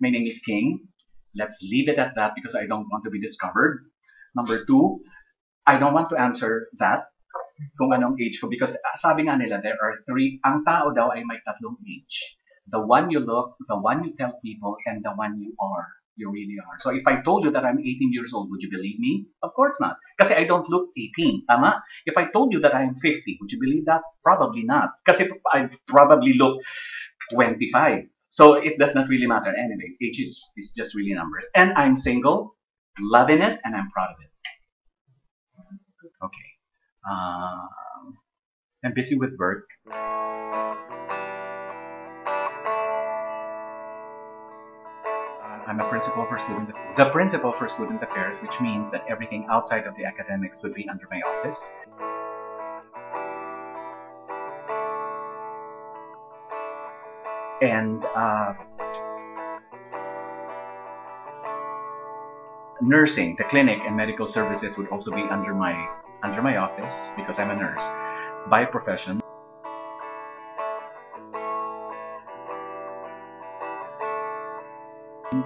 My name is King. Let's leave it at that because I don't want to be discovered. Number two, I don't want to answer that kung anong age ko because sabi nga nila there are three, ang tao daw ay may tatlong age. The one you look, the one you tell people, and the one you are. You really are. So if I told you that I'm 18 years old, would you believe me? Of course not. Kasi I don't look 18. Tama? If I told you that I'm 50, would you believe that? Probably not. Kasi I probably look 25. So it does not really matter. Anyway, age is just really numbers. And I'm single, loving it, and I'm proud of it. Okay. I'm busy with work. I'm a principal for the principal for student affairs, which means that everything outside of the academics would be under my office. And nursing, the clinic and medical services would also be under my office because I'm a nurse by profession.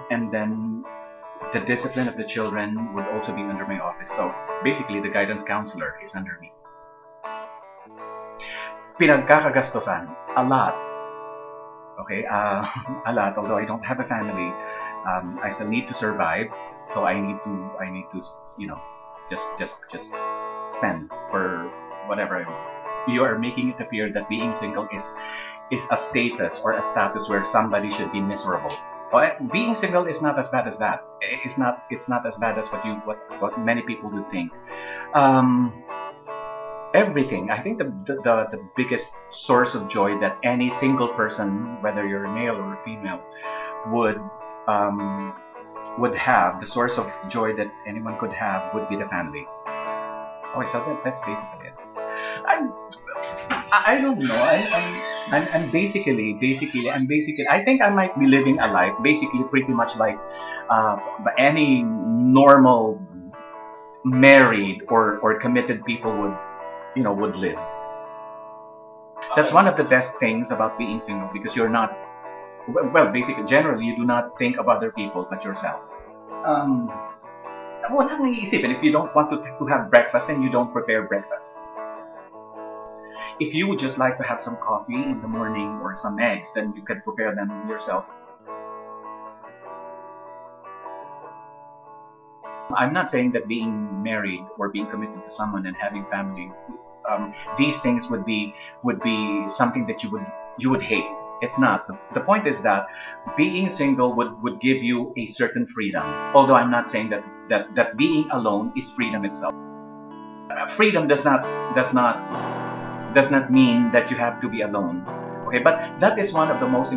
And then the discipline of the children would also be under my office. So basically, the guidance counselor is under me. Pinagkakagastosan, a lot. Okay, a lot. Although I don't have a family, I still need to survive. So I need to, you know, just spend for whatever I want. You are making it appear that being single is a status or a status where somebody should be miserable. But being single is not as bad as that. It's not as bad as what many people would think. Everything. I think the biggest source of joy that any single person, whether you're a male or a female, would have, the source of joy that anyone could have would be the family. Oh, so that's basically it. I don't know. I'm basically, I think I might be living a life basically pretty much like any normal married or committed people would live. That's one of the best things about being single because you're not, well, basically, generally, you do not think of other people but yourself. Wala nang iisipin. If you don't want to have breakfast, then you don't prepare breakfast. If you would just like to have some coffee in the morning or some eggs, then you can prepare them yourself. I'm not saying that being married or being committed to someone and having family, these things would be something that you would hate. It's not. The point is that being single would give you a certain freedom. Although I'm not saying that being alone is freedom itself. Freedom does not mean that you have to be alone. Okay, but that is one of the most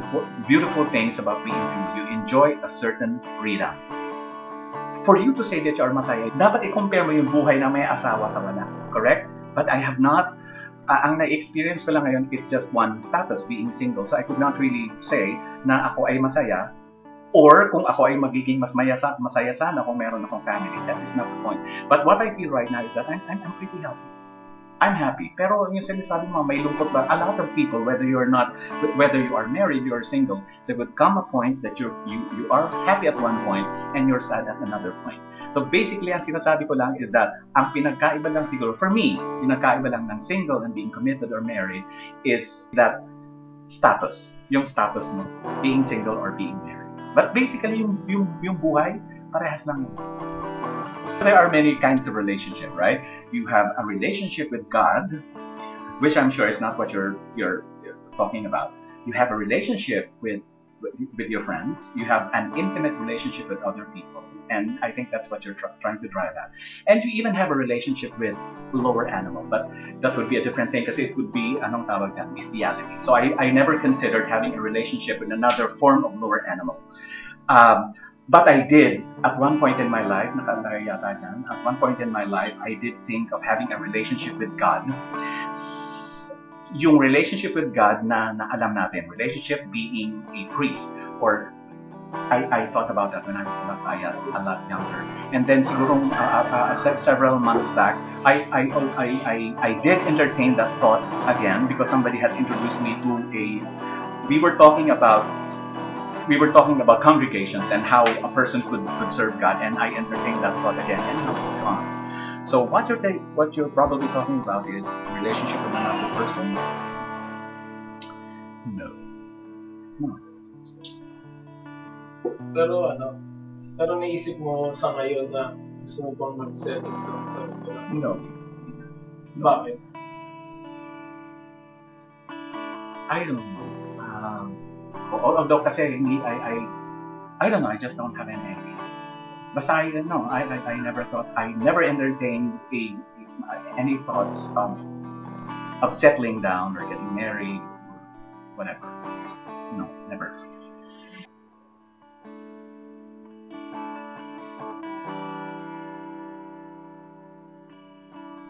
beautiful things about being single. You enjoy a certain freedom. For you to say that you are masaya, dapat i-compare mo yung buhay na may asawa sa wala. Correct? But I have not. Ang na-experience ko lang ngayon is just one status, being single. So I could not really say na ako ay masaya or kung ako ay magiging mas masaya sana kung meron akong family. That is not the point. But what I feel right now is that I'm pretty healthy. I'm happy. Pero yung sinasabi mo, may lungkot ba? A lot of people, whether you are married, you are single, there would come a point that you are happy at one point and you're sad at another point. So basically, ang sinasabi ko lang is that ang pinagkaiba lang siguro, for me, pinagkaiba lang ng single and being committed or married is that status. Yung status mo, being single or being married. But basically, yung buhay, parehas lang. There are many kinds of relationship, right? You have a relationship with God, which I'm sure is not what you're talking about. You have a relationship with your friends. You have an intimate relationship with other people, and I think that's what you're trying to drive at. And you even have a relationship with lower animal, but that would be a different thing because it would be anong tawag dyan, bestiality. So I never considered having a relationship with another form of lower animal. But I did, at one point in my life, at one point in my life, I did think of having a relationship with God. Yung relationship with God na alam natin, relationship being a priest, or I thought about that when I was a lot younger. And then siguro several months back, I did entertain that thought again because somebody has introduced me to we were talking about we were talking about congregations and how a person could serve God, and I entertained that thought again, and now it's gone. So what you're probably talking about is relationship with another person. No. Pero naisip mo sa ngayon na gusto mo bang mag-settle down sa mundo? No. Bakit? I don't know. Although kasi I don't know, I just don't have any idea. Basta I never entertained any thoughts of settling down or getting married or whatever. No, never.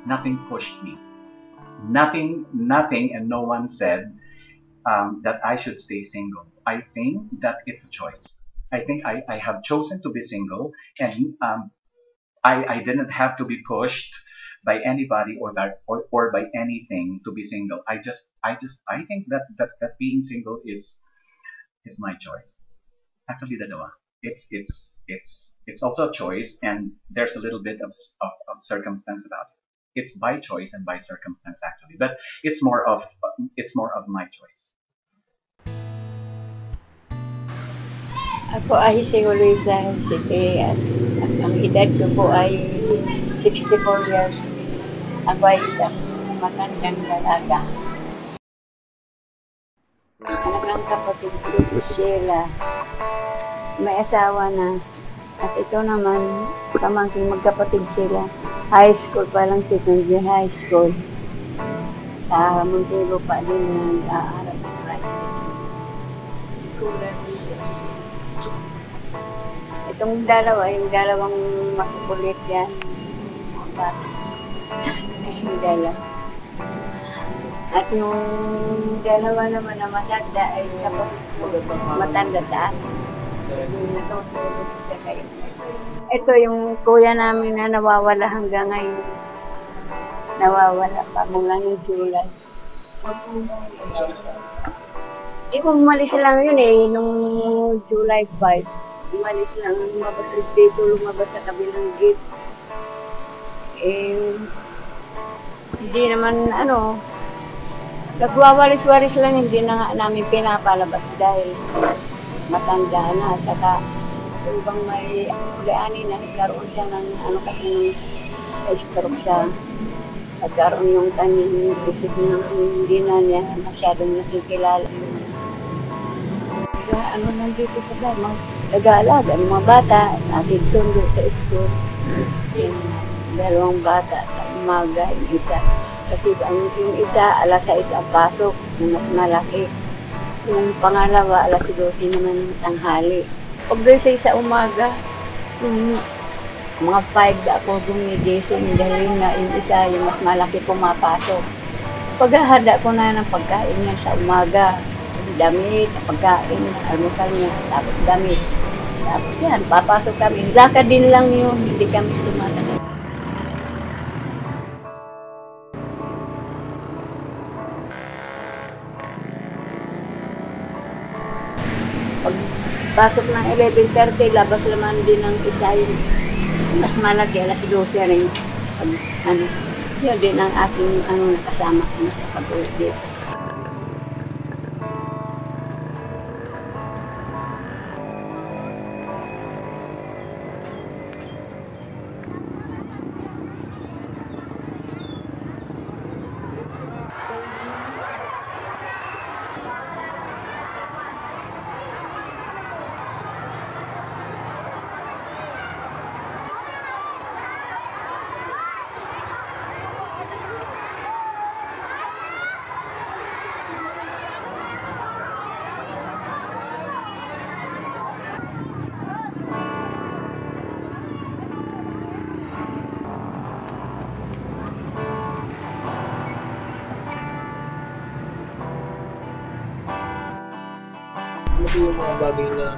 Nothing pushed me. Nothing, and no one said that I should stay single. I think that it's a choice. I think I have chosen to be single, and I didn't have to be pushed by anybody or by anything to be single. I think that being single is my choice. Actually, dalawa. It's also a choice, and there's a little bit of circumstance about it. It's by choice and by circumstance actually, but it's more of my choice. Ako ay si Luisa City at ang edad ko po ay 64 years. Ako ay isang matandang dalaga. Anak ng kapatid ko si Sheila. May asawa na. At ito naman, pamangking magkapatid sila. High school pa lang, second year high school. Sa Muntinlupa din nag-aaral sa Christ School din siya. Itong dalawa, yung dalawang makukulit yan. Yung dalawa. At yung dalawa naman na matanda ay kapatid ko, matanda sa akin. Yung natutulog sa kayo. Ito yung kuya namin na nawawala hanggang ngayon. Nawawala pa mula ng July. Umalis lang yun nung July 5. Umalis lang, lumabas dito, lumabas sa kabilang gate. Hindi naman, nagwawalis-walis lang, hindi na nga namin pinapalabas dahil matanda na. Saka, yung bang may ulianin na nagkaroon siya ng, kasi nung stroke siya. Nagkaroon yung kanyang isip ng hindi na niya masyadong nakikilala. Nandito sa bahay, nag-aalaga ng mga bata, aking sundo sa school. Yung dalawang bata sa umaga, yung isa. Kasi yung isa, alas 6 ang pasok, yung mas malaki. Yung pangalawa, alas 12 naman ng tanghali. Pag doon sa umaga, yung mga 5 ako gumigising dahil nga yung isa, yung mas malaki pumapasok. Paghahanda ko na ng pagkain niya sa umaga, damit, pagkain, almusal niya, tapos damit. Tapos yan, papasok kami. Lakad din lang yun, hindi kami sumasakit. Pagpasok ng 11:30, labas naman din ng isa yung mas malaki, alas 12 rin. Yun din ang aking nakasama ko sa pag-uwi dito. Ano yung mga bagay na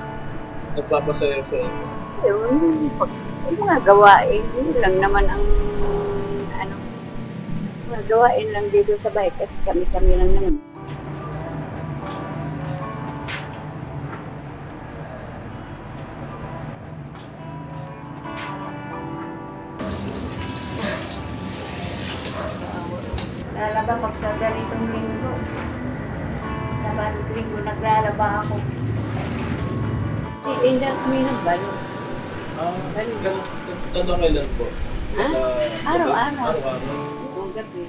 nagpapasaya sa inyo? Yung mga gawain, yun lang naman ang mga gawain lang dito sa bahay kasi kami lang naman. Lalaba pag sa ganitong linggo. Sa ganitong linggo, naglalaba ako. Itinda kami ng balon. Gano'n kailan po? Ha? Araw-araw. Araw-araw. Oo, gabi.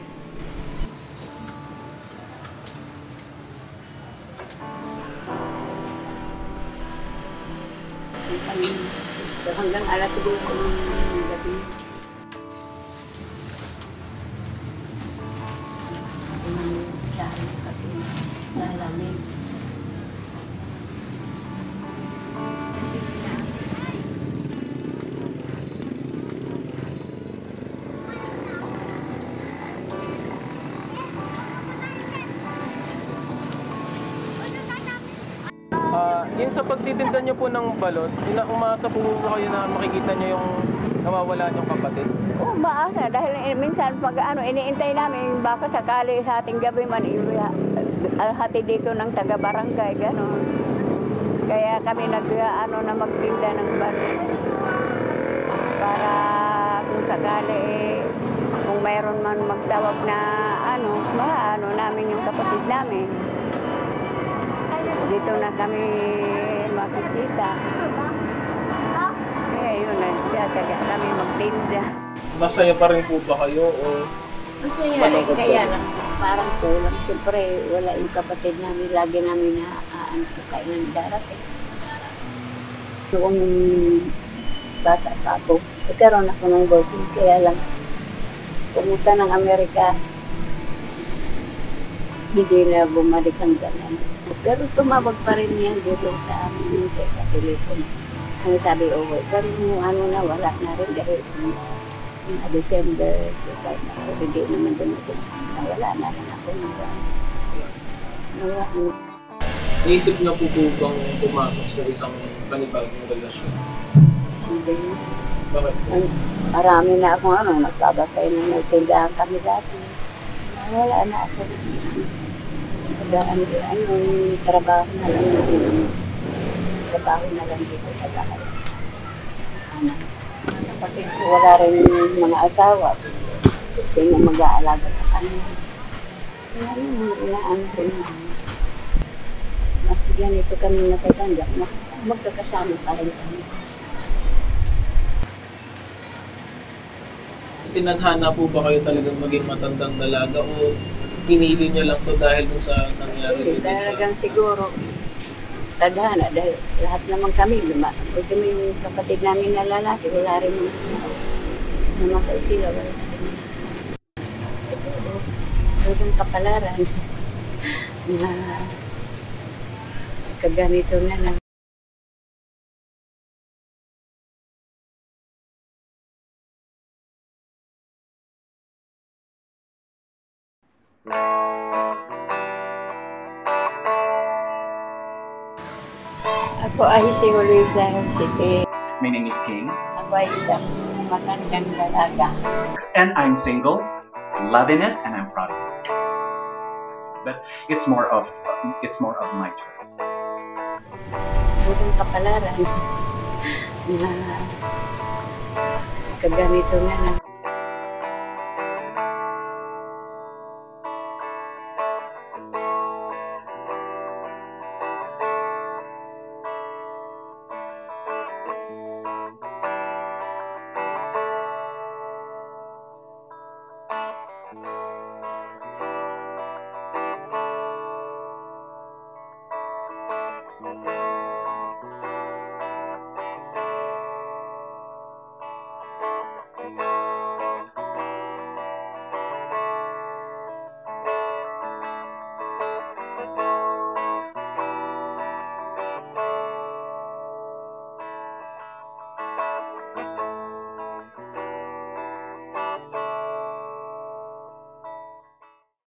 Hanggang alas 12 ng gabi. Kasi lalamig. Yun sa pagtitinda nyo po ng balot, umasa po kayo na makikita nyo yung nawawala nyong kapatid? Oo, maaga. Dahil minsan pag iniintay namin, baka sakali sa ating gabi man, hati dito ng taga-barangay, gano'n. Kaya kami na magtinda ng balot. Para kung sakali, kung mayroon man magtawag na maano namin yung kapatid namin. Dito na kami makikita. Kaya yun, nagtataga kami magtinda. Masaya pa rin po ba kayo o Masaya rin, kaya lang parang kulang. Siyempre, wala yung kapatid namin. Lagi namin na kailan darating. Noong bata pa ako, nagkaroon ako ng boyfriend. Kaya lang, pumunta ng Amerika, hindi na bumalik ang ganan. Pero tumawag pa rin yan dito sa amin sa telepono. Ang sabi, pero na, wala na rin dahil December 2000, hindi naman dumating. Wala na rin ako naisip na po bang pumasok sa isang panibagong relasyon? Hindi. Bakit? Marami na ako nagkabatay na nagtindahan kami dati. Wala na ako. Trabaho na lang dito. Trabaho na lang dito sa bahay. Kapatid ko wala rin mga asawa. Sino mag-aalaga sa kanya. Kaya inaano ko na. Mas ganito kami natatanda. Magkakasama pa rin kami. Tinadhana po ba kayo talagang maging matandang dalaga o pinili niyo lang to dahil dun sa nangyari dito sa... Talagang siguro, tadhana dahil lahat naman kami, pwede mo yung kapatid namin na lalaki, wala rin mga asawa. Namatay sila, wala rin mga asawa. Siguro, talagang kapalaran na kaganito na lang. Ako ay si Luisa City. My name is King, Ako ay isang matandang dalaga. and I'm single, loving it, and I'm proud of it. But it's more of my choice. Buong kapalaran na kaganito na lang.